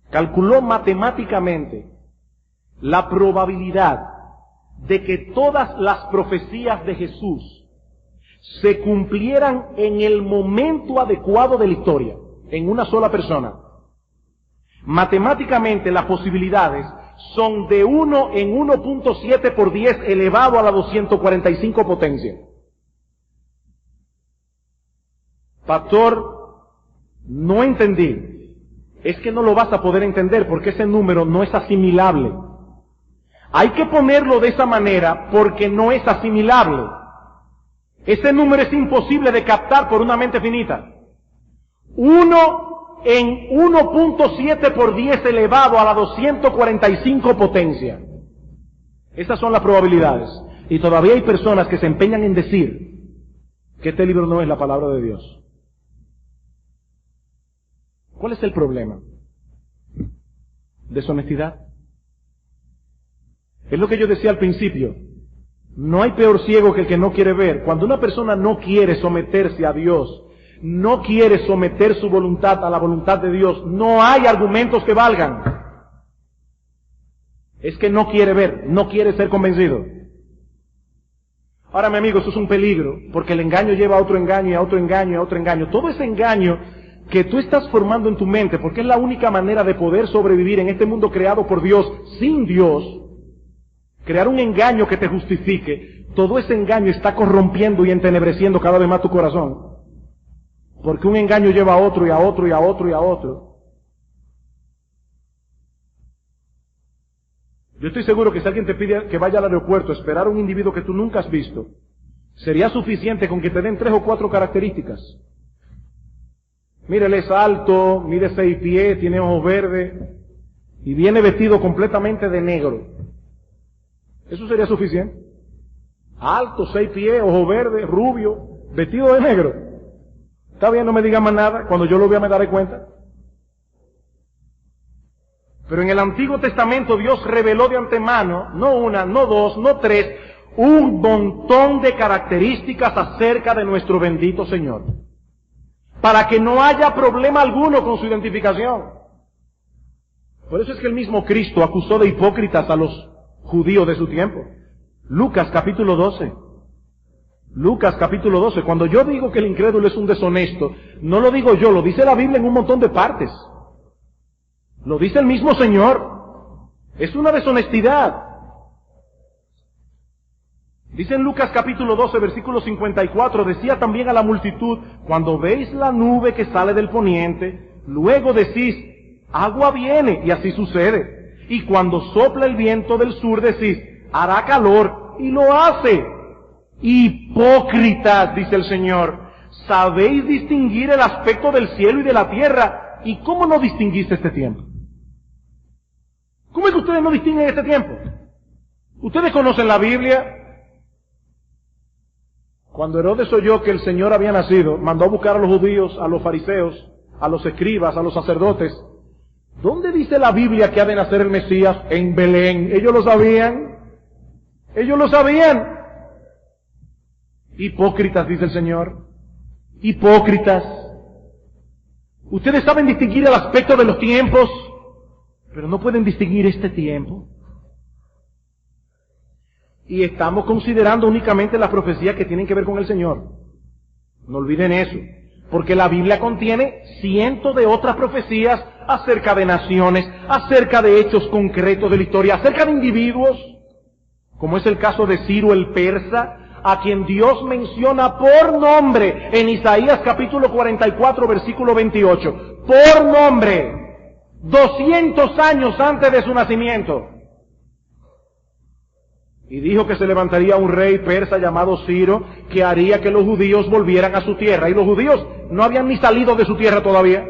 calculó matemáticamente la probabilidad de que todas las profecías de Jesús se cumplieran en el momento adecuado de la historia, en una sola persona. Matemáticamente las posibilidades son de 1 en 1.7 por 10 elevado a la 245 potencia. Pastor, no entendí. Es que no lo vas a poder entender porque ese número no es asimilable. Hay que ponerlo de esa manera porque no es asimilable. Ese número es imposible de captar por una mente finita. 1 en 1.7 por 10 elevado a la 245 potencia. Esas son las probabilidades. Y todavía hay personas que se empeñan en decir que este libro no es la palabra de Dios. ¿Cuál es el problema? Deshonestidad. Es lo que yo decía al principio. No hay peor ciego que el que no quiere ver. Cuando una persona no quiere someterse a Dios, no quiere someter su voluntad a la voluntad de Dios, no hay argumentos que valgan. Es que no quiere ver, no quiere ser convencido. Ahora, mi amigo, eso es un peligro, porque el engaño lleva a otro engaño y a otro engaño y a otro engaño. Todo ese engaño que tú estás formando en tu mente, porque es la única manera de poder sobrevivir en este mundo creado por Dios, sin Dios, crear un engaño que te justifique, todo ese engaño está corrompiendo y entenebreciendo cada vez más tu corazón. Porque un engaño lleva a otro y a otro y a otro y a otro. Yo estoy seguro que si alguien te pide que vaya al aeropuerto a esperar a un individuo que tú nunca has visto, sería suficiente con que te den 3 o 4 características. Mira, él es alto, mide 6 pies, tiene ojos verdes y viene vestido completamente de negro. Eso sería suficiente. Alto, 6 pies, ojos verdes, rubio, vestido de negro. Está bien, no me diga más nada, cuando yo lo vea me daré cuenta. Pero en el Antiguo Testamento Dios reveló de antemano, no una, no dos, no 3, un montón de características acerca de nuestro bendito Señor. Para que no haya problema alguno con su identificación. Por eso es que el mismo Cristo acusó de hipócritas a los judíos de su tiempo. Lucas capítulo 12. Lucas capítulo 12. Cuando yo digo que el incrédulo es un deshonesto, no lo digo yo, lo dice la Biblia en un montón de partes. Lo dice el mismo Señor. Es una deshonestidad. Dice en Lucas capítulo 12, versículo 54, decía también a la multitud, cuando veis la nube que sale del poniente, luego decís, agua viene, y así sucede. Y cuando sopla el viento del sur decís, hará calor, y lo hace. Hipócritas, dice el Señor, sabéis distinguir el aspecto del cielo y de la tierra, ¿y cómo no distinguiste este tiempo? ¿Cómo es que ustedes no distinguen este tiempo? ¿Ustedes conocen la Biblia? Cuando Herodes oyó que el Señor había nacido, mandó a buscar a los judíos, a los fariseos, a los escribas, a los sacerdotes. ¿Dónde dice la Biblia que ha de nacer el Mesías? En Belén. ¿Ellos lo sabían? ¿Ellos lo sabían? Hipócritas, dice el Señor. Hipócritas. Ustedes saben distinguir el aspecto de los tiempos, pero no pueden distinguir este tiempo. Y estamos considerando únicamente las profecías que tienen que ver con el Señor. No olviden eso. Porque la Biblia contiene cientos de otras profecías acerca de naciones, acerca de hechos concretos de la historia, acerca de individuos, como es el caso de Ciro el persa, a quien Dios menciona por nombre en Isaías capítulo 44, versículo 28. Por nombre, 200 años antes de su nacimiento. Y dijo que se levantaría un rey persa llamado Ciro, que haría que los judíos volvieran a su tierra. Y los judíos no habían ni salido de su tierra todavía.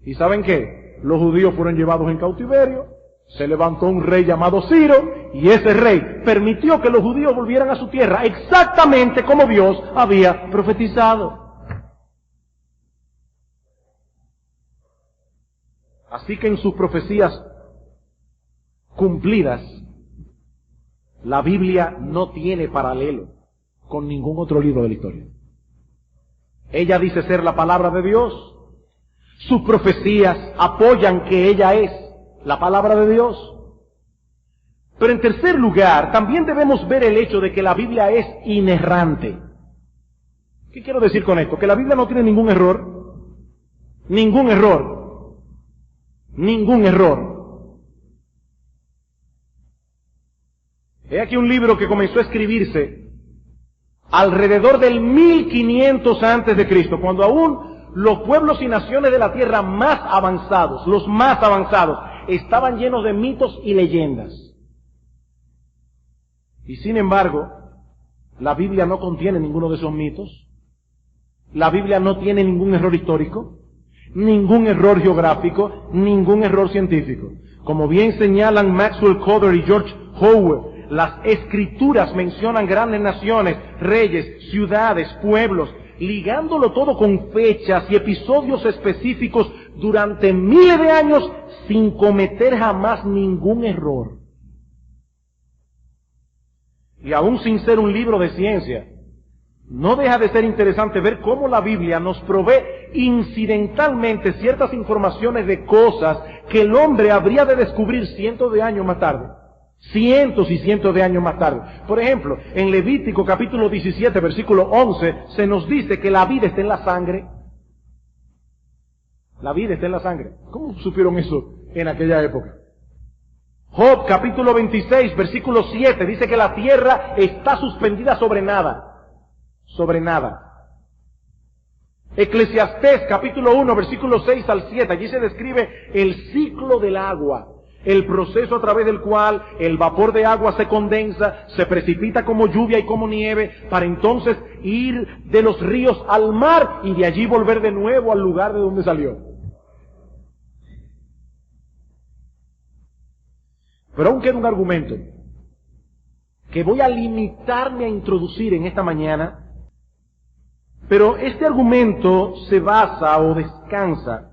¿Y saben qué? Los judíos fueron llevados en cautiverio. Se levantó un rey llamado Ciro, y ese rey permitió que los judíos volvieran a su tierra, exactamente como Dios había profetizado. Así que en sus profecías cumplidas, la Biblia no tiene paralelo con ningún otro libro de la historia. Ella dice ser la palabra de Dios. Sus profecías apoyan que ella es la palabra de Dios. Pero en tercer lugar, también debemos ver el hecho de que la Biblia es inerrante. ¿Qué quiero decir con esto? Que la Biblia no tiene ningún error. Ningún error. Ningún error. He aquí un libro que comenzó a escribirse alrededor del 1500 antes de Cristo, cuando aún los pueblos y naciones de la tierra más avanzados, los más avanzados, estaban llenos de mitos y leyendas. Y sin embargo, la Biblia no contiene ninguno de esos mitos. La Biblia no tiene ningún error histórico, ningún error geográfico, ningún error científico. Como bien señalan Maxwell Coder y George Howard, las Escrituras mencionan grandes naciones, reyes, ciudades, pueblos, ligándolo todo con fechas y episodios específicos durante miles de años sin cometer jamás ningún error. Y aún sin ser un libro de ciencia, no deja de ser interesante ver cómo la Biblia nos provee incidentalmente ciertas informaciones de cosas que el hombre habría de descubrir cientos de años más tarde. Cientos y cientos de años más tarde. Por ejemplo, en Levítico capítulo 17, versículo 11, se nos dice que la vida está en la sangre. La vida está en la sangre. ¿Cómo supieron eso en aquella época? Job capítulo 26, versículo 7, dice que la tierra está suspendida sobre nada. Sobre nada. Eclesiastés capítulo 1, versículo 6 al 7, allí se describe el ciclo del agua. El proceso a través del cual el vapor de agua se condensa, se precipita como lluvia y como nieve, para entonces ir de los ríos al mar y de allí volver de nuevo al lugar de donde salió. Pero aún queda un argumento que voy a limitarme a introducir en esta mañana, pero este argumento se basa o descansa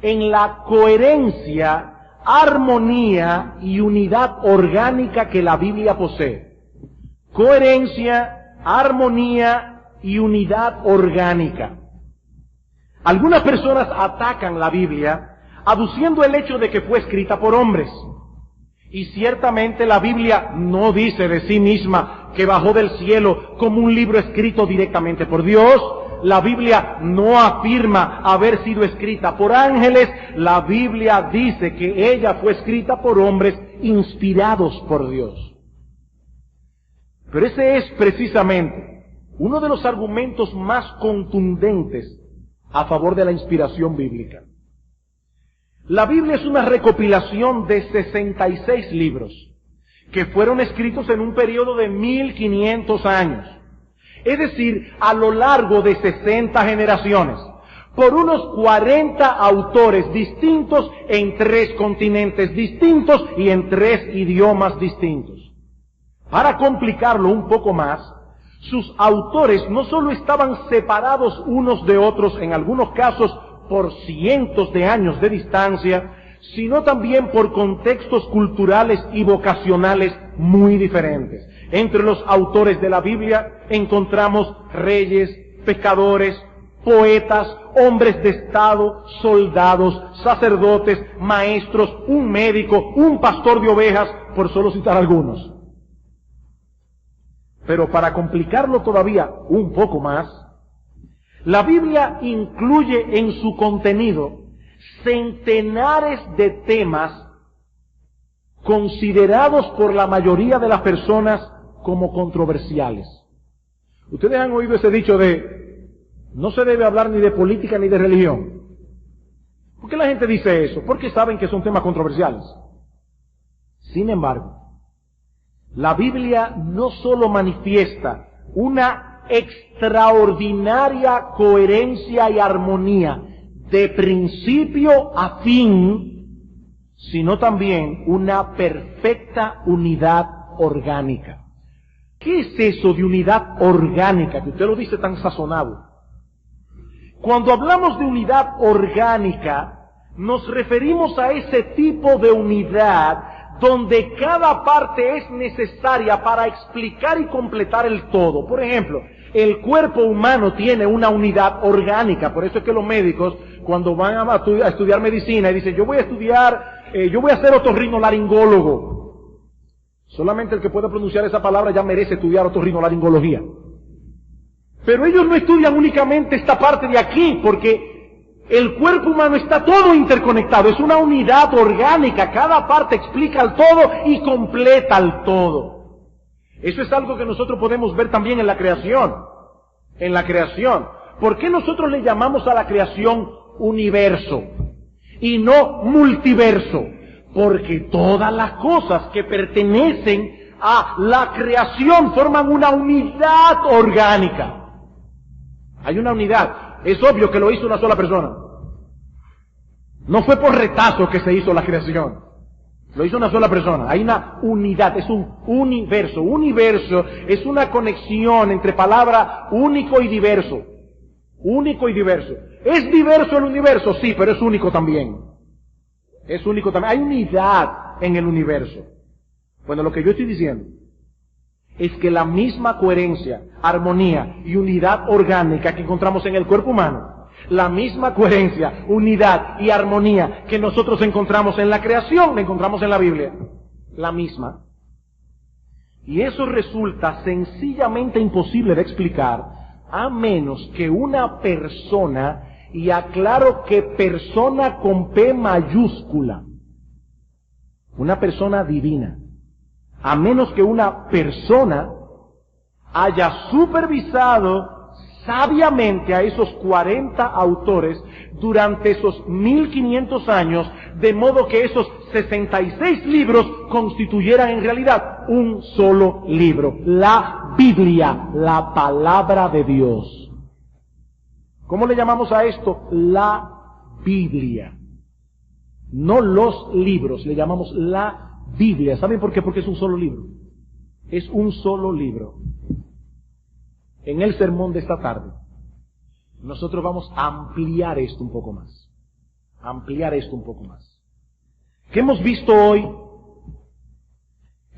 en la coherencia, armonía y unidad orgánica que la Biblia posee. Coherencia, armonía y unidad orgánica. Algunas personas atacan la Biblia aduciendo el hecho de que fue escrita por hombres. Y ciertamente la Biblia no dice de sí misma que bajó del cielo como un libro escrito directamente por Dios. La Biblia no afirma haber sido escrita por ángeles. La Biblia dice que ella fue escrita por hombres inspirados por Dios. Pero ese es precisamente uno de los argumentos más contundentes a favor de la inspiración bíblica. La Biblia es una recopilación de 66 libros que fueron escritos en un periodo de 1500 años. Es decir, a lo largo de 60 generaciones, por unos 40 autores distintos en 3 continentes distintos y en 3 idiomas distintos. Para complicarlo un poco más, sus autores no solo estaban separados unos de otros, en algunos casos por cientos de años de distancia, sino también por contextos culturales y vocacionales muy diferentes. Entre los autores de la Biblia encontramos reyes, pescadores, poetas, hombres de estado, soldados, sacerdotes, maestros, un médico, un pastor de ovejas, por solo citar algunos. Pero para complicarlo todavía un poco más, La Biblia incluye en su contenido centenares de temas considerados por la mayoría de las personas como controversiales. Ustedes han oído ese dicho de no se debe hablar ni de política ni de religión. ¿Por qué la gente dice eso? Porque saben que son temas controversiales. Sin embargo, la Biblia no solo manifiesta una extraordinaria coherencia y armonía de principio a fin, sino también una perfecta unidad orgánica. ¿Qué es eso de unidad orgánica que usted lo dice tan sazonado? Cuando hablamos de unidad orgánica, nos referimos a ese tipo de unidad donde cada parte es necesaria para explicar y completar el todo. Por ejemplo, el cuerpo humano tiene una unidad orgánica, por eso es que los médicos, cuando van a estudiar medicina y dicen, yo voy a ser otorrinolaringólogo. Solamente el que pueda pronunciar esa palabra ya merece estudiar otorrinolaringología. Pero ellos no estudian únicamente esta parte de aquí, porque el cuerpo humano está todo interconectado, es una unidad orgánica, cada parte explica el todo y completa el todo. Eso es algo que nosotros podemos ver también en la creación. En la creación. ¿Por qué nosotros le llamamos a la creación universo y no multiverso? Porque todas las cosas que pertenecen a la creación forman una unidad orgánica. Hay una unidad. Es obvio que lo hizo una sola persona. No fue por retazo que se hizo la creación. Lo hizo una sola persona. Hay una unidad, es un universo. Universo es una conexión entre palabra único y diverso. Único y diverso. ¿Es diverso el universo? Sí, pero es único también. Es único también. Hay unidad en el universo. Bueno, lo que yo estoy diciendo es que la misma coherencia, armonía y unidad orgánica que encontramos en el cuerpo humano, la misma coherencia, unidad y armonía que nosotros encontramos en la creación, la encontramos en la Biblia. La misma. Y eso resulta sencillamente imposible de explicar a menos que una persona, y aclaro que persona con P mayúscula, una persona divina, a menos que una persona haya supervisado sabiamente a esos 40 autores durante esos 1500 años, de modo que esos 66 libros constituyeran en realidad un solo libro, la Biblia, la palabra de Dios. ¿Cómo le llamamos a esto? La Biblia. No los libros, le llamamos la Biblia. ¿Saben por qué? Porque es un solo libro. Es un solo libro. En el sermón de esta tarde, nosotros vamos a ampliar esto un poco más. Ampliar esto un poco más. ¿Qué hemos visto hoy?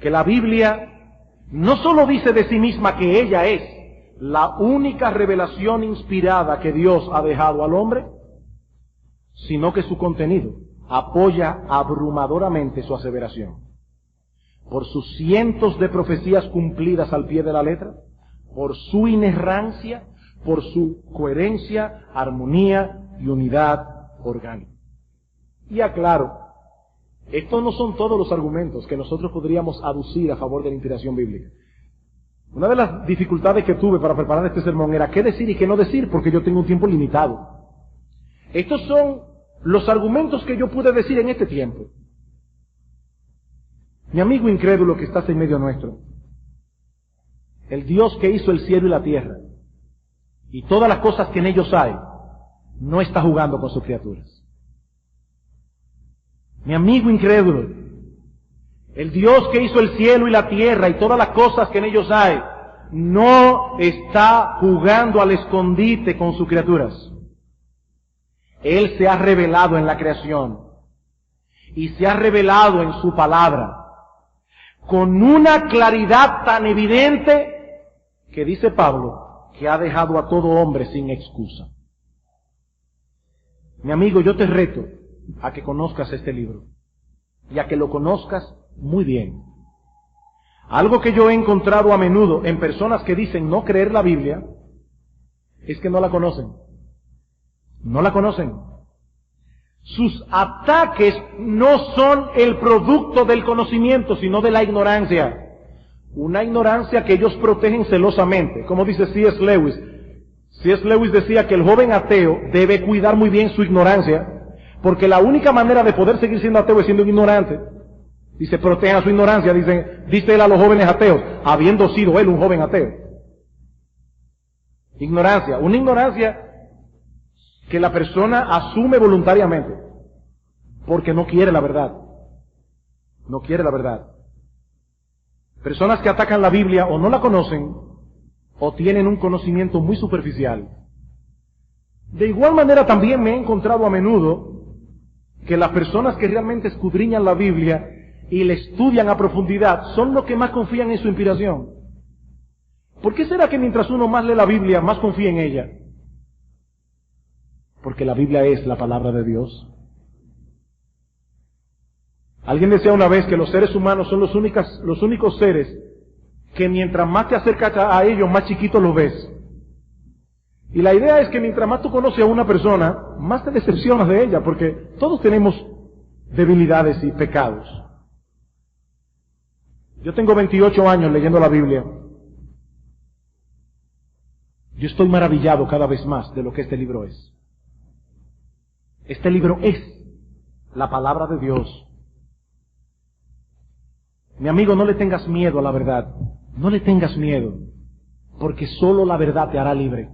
Que la Biblia no solo dice de sí misma que ella es la única revelación inspirada que Dios ha dejado al hombre, sino que su contenido apoya abrumadoramente su aseveración. Por sus cientos de profecías cumplidas al pie de la letra, por su inerrancia, por su coherencia, armonía y unidad orgánica. Y aclaro, estos no son todos los argumentos que nosotros podríamos aducir a favor de la inspiración bíblica. Una de las dificultades que tuve para preparar este sermón era qué decir y qué no decir, porque yo tengo un tiempo limitado. Estos son los argumentos que yo pude decir en este tiempo. Mi amigo incrédulo que estás en medio nuestro, el Dios que hizo el cielo y la tierra y todas las cosas que en ellos hay, no está jugando con sus criaturas. Mi amigo incrédulo, el Dios que hizo el cielo y la tierra y todas las cosas que en ellos hay, no está jugando al escondite con sus criaturas. Él se ha revelado en la creación y se ha revelado en su palabra con una claridad tan evidente que dice Pablo que ha dejado a todo hombre sin excusa. Mi amigo, yo te reto a que conozcas este libro y a que lo conozcas muy bien. Algo que yo he encontrado a menudo en personas que dicen no creer la Biblia Es que no la conocen. No la conocen. Sus ataques no son el producto del conocimiento, sino de la ignorancia. Una ignorancia que ellos protegen celosamente. Como dice C.S. Lewis. C.S. Lewis decía que el joven ateo debe cuidar muy bien su ignorancia, porque la única manera de poder seguir siendo ateo es siendo ignorante. Dice, protejan su ignorancia, dice él a los jóvenes ateos, habiendo sido él un joven ateo. Ignorancia, una ignorancia que la persona asume voluntariamente, porque no quiere la verdad. No quiere la verdad. Personas que atacan la Biblia o no la conocen, o tienen un conocimiento muy superficial. De igual manera también me he encontrado a menudo que las personas que realmente escudriñan la Biblia y la estudian a profundidad son los que más confían en su inspiración. ¿Por qué será que mientras uno más lee la Biblia, más confía en ella? Porque la Biblia es la palabra de Dios. Alguien decía una vez que los seres humanos son los únicos seres que mientras más te acercas a ellos, más chiquitos los ves. Y la idea es que mientras más tú conoces a una persona, más te decepcionas de ella, porque todos tenemos debilidades y pecados. Yo tengo 28 años leyendo la Biblia. Yo estoy maravillado cada vez más de lo que este libro es. Este libro es la palabra de Dios. Mi amigo, no le tengas miedo a la verdad. No le tengas miedo, porque solo la verdad te hará libre.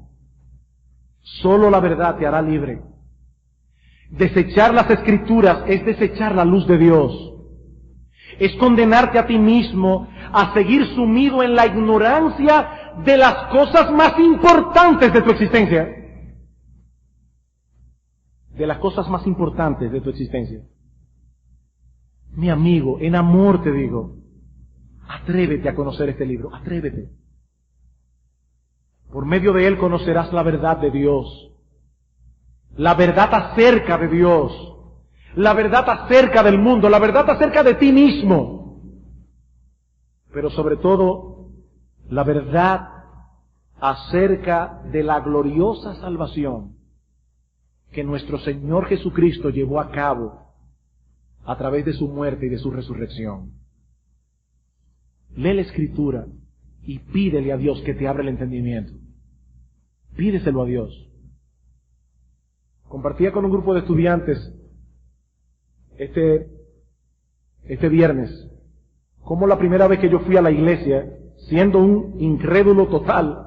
Solo la verdad te hará libre. Desechar las Escrituras es desechar la luz de Dios. Es condenarte a ti mismo a seguir sumido en la ignorancia de las cosas más importantes de tu existencia. De las cosas más importantes de tu existencia. Mi amigo, en amor te digo, atrévete a conocer este libro, atrévete. Por medio de él conocerás la verdad de Dios. La verdad acerca de Dios. La verdad acerca del mundo. La verdad acerca de ti mismo. Pero sobre todo, la verdad acerca de la gloriosa salvación que nuestro Señor Jesucristo llevó a cabo a través de su muerte y de su resurrección. Lee la Escritura y pídele a Dios que te abra el entendimiento. Pídeselo a Dios. Compartía con un grupo de estudiantes este viernes cómo la primera vez que yo fui a la iglesia, siendo un incrédulo total,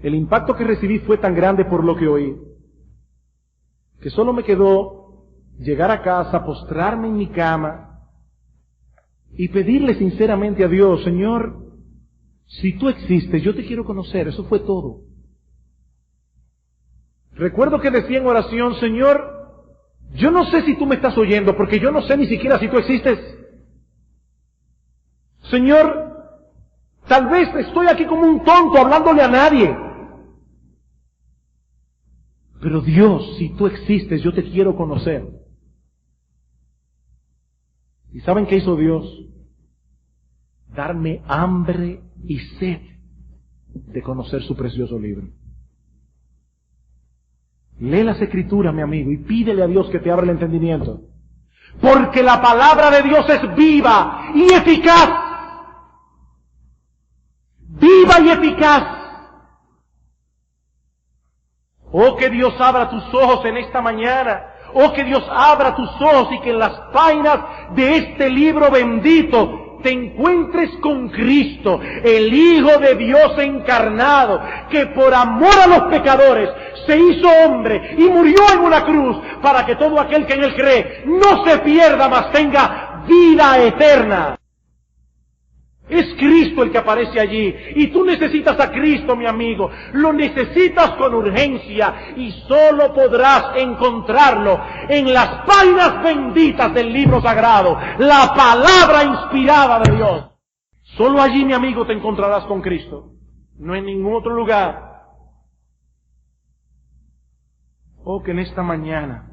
el impacto que recibí fue tan grande por lo que oí, que solo me quedó llegar a casa, postrarme en mi cama y pedirle sinceramente a Dios, Señor, si tú existes, yo te quiero conocer. Eso fue todo. Recuerdo que decía en oración, Señor, yo no sé si tú me estás oyendo, porque yo no sé ni siquiera si tú existes. Señor, tal vez estoy aquí como un tonto hablándole a nadie. Pero Dios, si tú existes, yo te quiero conocer. ¿Y saben qué hizo Dios? Darme hambre y sed de conocer su precioso libro. Lee las Escrituras, mi amigo, y pídele a Dios que te abra el entendimiento. Porque la palabra de Dios es viva y eficaz. Viva y eficaz. Oh, que Dios abra tus ojos en esta mañana. Oh, que Dios abra tus ojos y que en las páginas de este libro bendito te encuentres con Cristo, el Hijo de Dios encarnado, que por amor a los pecadores se hizo hombre y murió en una cruz para que todo aquel que en él cree no se pierda, mas tenga vida eterna. Es Cristo el que aparece allí. Y tú necesitas a Cristo, mi amigo. Lo necesitas con urgencia. Y solo podrás encontrarlo en las páginas benditas del libro sagrado. La palabra inspirada de Dios. Solo allí, mi amigo, te encontrarás con Cristo. No en ningún otro lugar. Oh, que en esta mañana,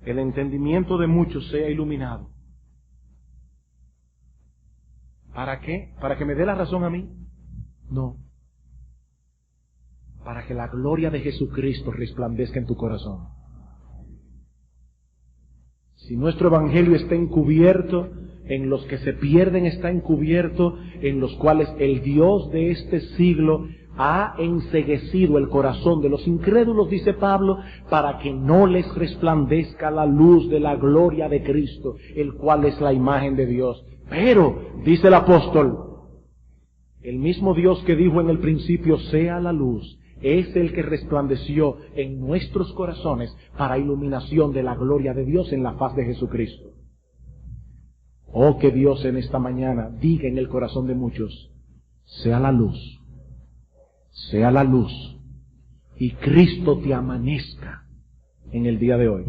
el entendimiento de muchos sea iluminado, ¿Para qué? ¿Para que me dé la razón a mí? No. Para que la gloria de Jesucristo resplandezca en tu corazón. Si nuestro evangelio está encubierto, en los que se pierden está encubierto, en los cuales el Dios de este siglo ha enceguecido el corazón de los incrédulos, dice Pablo, para que no les resplandezca la luz de la gloria de Cristo, el cual es la imagen de Dios. Pero, dice el apóstol, el mismo Dios que dijo en el principio, sea la luz, es el que resplandeció en nuestros corazones para iluminación de la gloria de Dios en la faz de Jesucristo. Oh, que Dios en esta mañana diga en el corazón de muchos, sea la luz, y Cristo te amanezca en el día de hoy.